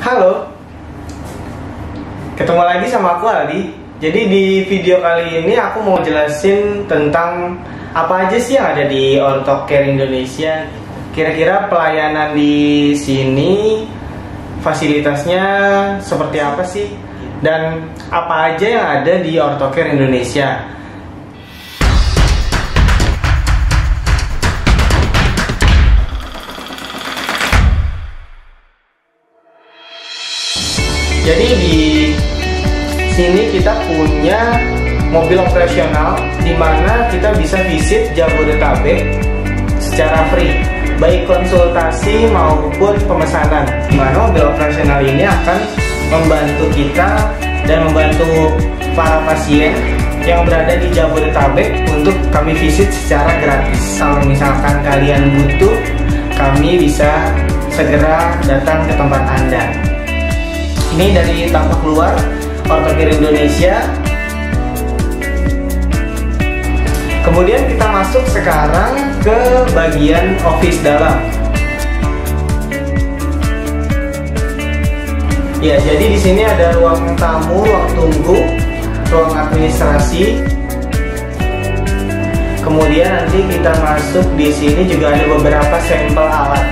Halo, ketemu lagi sama aku Aldi. Jadi di video kali ini aku mau jelasin tentang apa aja sih yang ada di Orthocare Indonesia. Kira-kira pelayanan di sini fasilitasnya seperti apa sih? Dan apa aja yang ada di Orthocare Indonesia? Jadi di sini kita punya mobil operasional di mana kita bisa visit Jabodetabek secara free, baik konsultasi maupun pemesanan. Di mana mobil operasional ini akan membantu kita dan membantu para pasien yang berada di Jabodetabek untuk kami visit secara gratis. Kalau misalkan kalian butuh, kami bisa segera datang ke tempat Anda. Ini dari tampak luar Orthocare Indonesia. Kemudian kita masuk sekarang ke bagian office dalam. Ya, jadi di sini ada ruang tamu, ruang tunggu, ruang administrasi. Kemudian nanti kita masuk di sini juga ada beberapa sampel alat.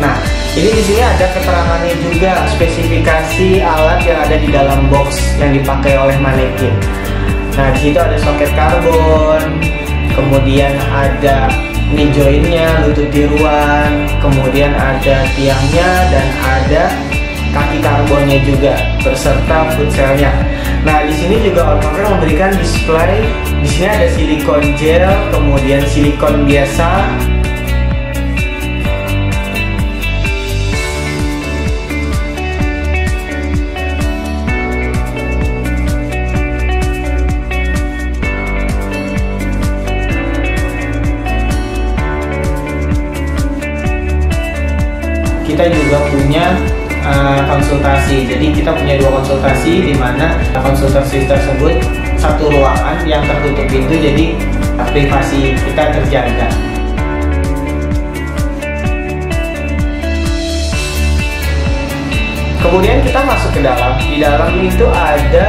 Nah, ini di sini ada keterangannya juga, spesifikasi alat yang ada di dalam box yang dipakai oleh manekin. Nah, di situ ada soket karbon, kemudian ada knee jointnya, lutut tiruan, kemudian ada tiangnya dan ada kaki karbonnya juga beserta foot cell-nya. Nah, di sini juga Orthocare memberikan display. Di sini ada silikon gel, kemudian silikon biasa. Kita juga punya konsultasi. Jadi kita punya 2 konsultasi, di mana konsultasi tersebut satu ruangan yang tertutup pintu, jadi privasi kita terjaga. Kemudian kita masuk ke dalam. Di dalam itu ada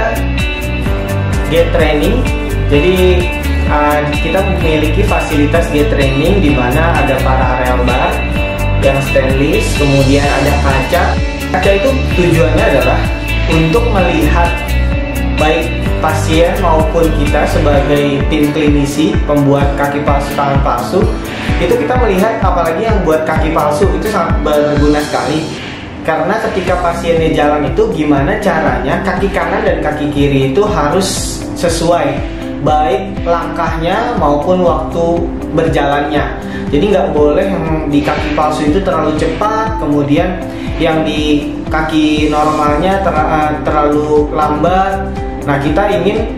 gate training. Jadi kita memiliki fasilitas gate training di mana ada paralel bar yang stainless, kemudian ada kaca. Kaca itu tujuannya adalah untuk melihat baik pasien maupun kita sebagai tim klinisi pembuat kaki palsu, tangan palsu. Itu kita melihat, apalagi yang buat kaki palsu itu sangat berguna sekali. Karena ketika pasiennya jalan itu gimana caranya kaki kanan dan kaki kiri itu harus sesuai, baik langkahnya maupun waktu berjalannya. Jadi nggak boleh yang di kaki palsu itu terlalu cepat, kemudian yang di kaki normalnya terlalu lambat. Nah, kita ingin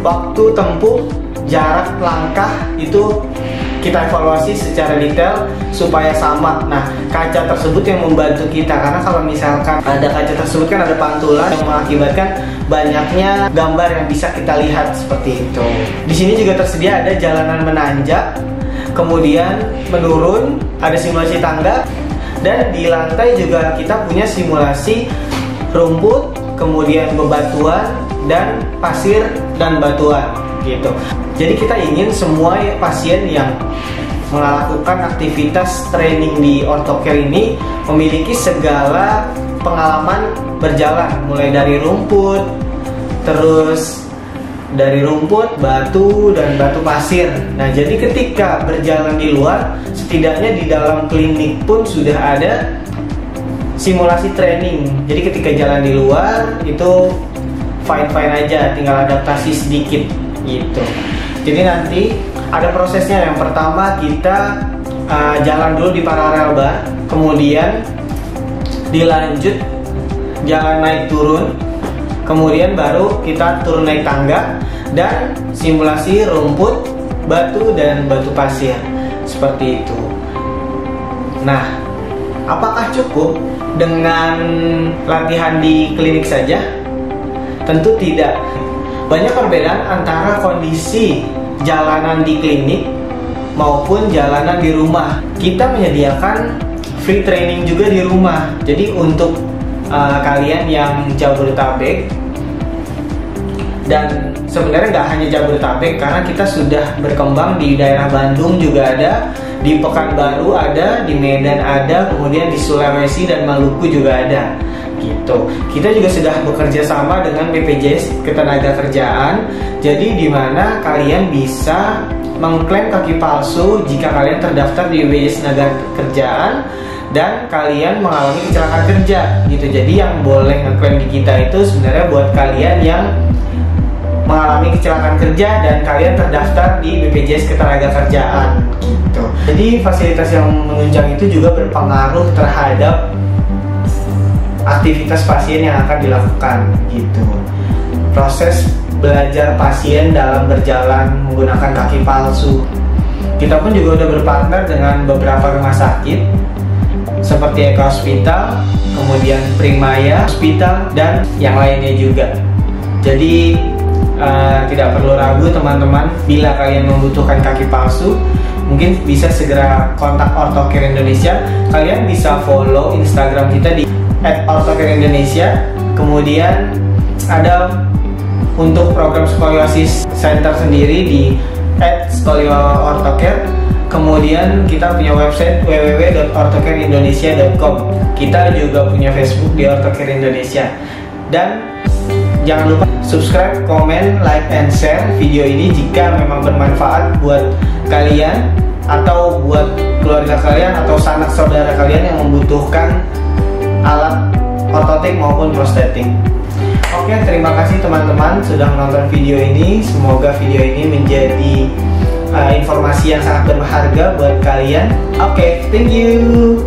waktu tempuh, jarak langkah itu kita evaluasi secara detail supaya sama. Nah, kaca tersebut yang membantu kita, karena kalau misalkan ada kaca tersebut kan ada pantulan yang mengakibatkan banyaknya gambar yang bisa kita lihat seperti itu. Di sini juga tersedia ada jalanan menanjak, kemudian menurun, ada simulasi tangga, dan di lantai juga kita punya simulasi rumput, kemudian bebatuan dan pasir dan batuan gitu. Jadi kita ingin semua pasien yang melakukan aktivitas training di Orthocare ini memiliki segala pengalaman berjalan, mulai dari rumput, terus dari rumput, batu, dan batu pasir. Nah, jadi ketika berjalan di luar, setidaknya di dalam klinik pun sudah ada simulasi training. Jadi ketika jalan di luar itu fine-fine aja, tinggal adaptasi sedikit gitu. Jadi nanti ada prosesnya. Yang pertama kita jalan dulu di paralel bar, kemudian dilanjut jalan naik turun, kemudian baru kita turun naik tangga dan simulasi rumput, batu, dan batu pasir seperti itu. Nah, apakah cukup dengan latihan di klinik saja? Tentu tidak. Banyak perbedaan antara kondisi jalanan di klinik maupun jalanan di rumah. Kita menyediakan free training juga di rumah. Jadi untuk kalian yang Jabodetabek, dan sebenarnya nggak hanya Jabodetabek, karena kita sudah berkembang di daerah Bandung juga ada, di Pekanbaru ada, di Medan ada, kemudian di Sulawesi dan Maluku juga ada gitu. Kita juga sudah bekerja sama dengan BPJS Ketenagakerjaan, jadi di mana kalian bisa mengklaim kaki palsu jika kalian terdaftar di BPJS Ketenagakerjaan dan kalian mengalami kecelakaan kerja gitu. Jadi yang boleh ngeklaim di kita itu sebenarnya buat kalian yang mengalami kecelakaan kerja dan kalian terdaftar di BPJS Ketenagakerjaan gitu. Jadi fasilitas yang menunjang itu juga berpengaruh terhadap aktivitas pasien yang akan dilakukan gitu. Proses belajar pasien dalam berjalan menggunakan kaki palsu. Kita pun juga udah berpartner dengan beberapa rumah sakit seperti Eka Hospital, kemudian Primaya Hospital, dan yang lainnya juga. Jadi tidak perlu ragu teman-teman, bila kalian membutuhkan kaki palsu, mungkin bisa segera kontak Orthocare Indonesia. Kalian bisa follow Instagram kita di @Orthocare Indonesia. Kemudian ada untuk program skoliosis center sendiri di @skolioorthocare. Kemudian kita punya website www.orthocareindonesia.com. Kita juga punya Facebook di Orthocare Indonesia. Dan jangan lupa subscribe, komen, like, and share video ini jika memang bermanfaat buat kalian atau buat keluarga kalian atau sanak saudara kalian yang membutuhkan alat ortotik maupun prostetik. Oke, terima kasih teman-teman sudah menonton video ini. Semoga video ini menjadi informasi yang sangat berharga buat kalian. Oke, thank you.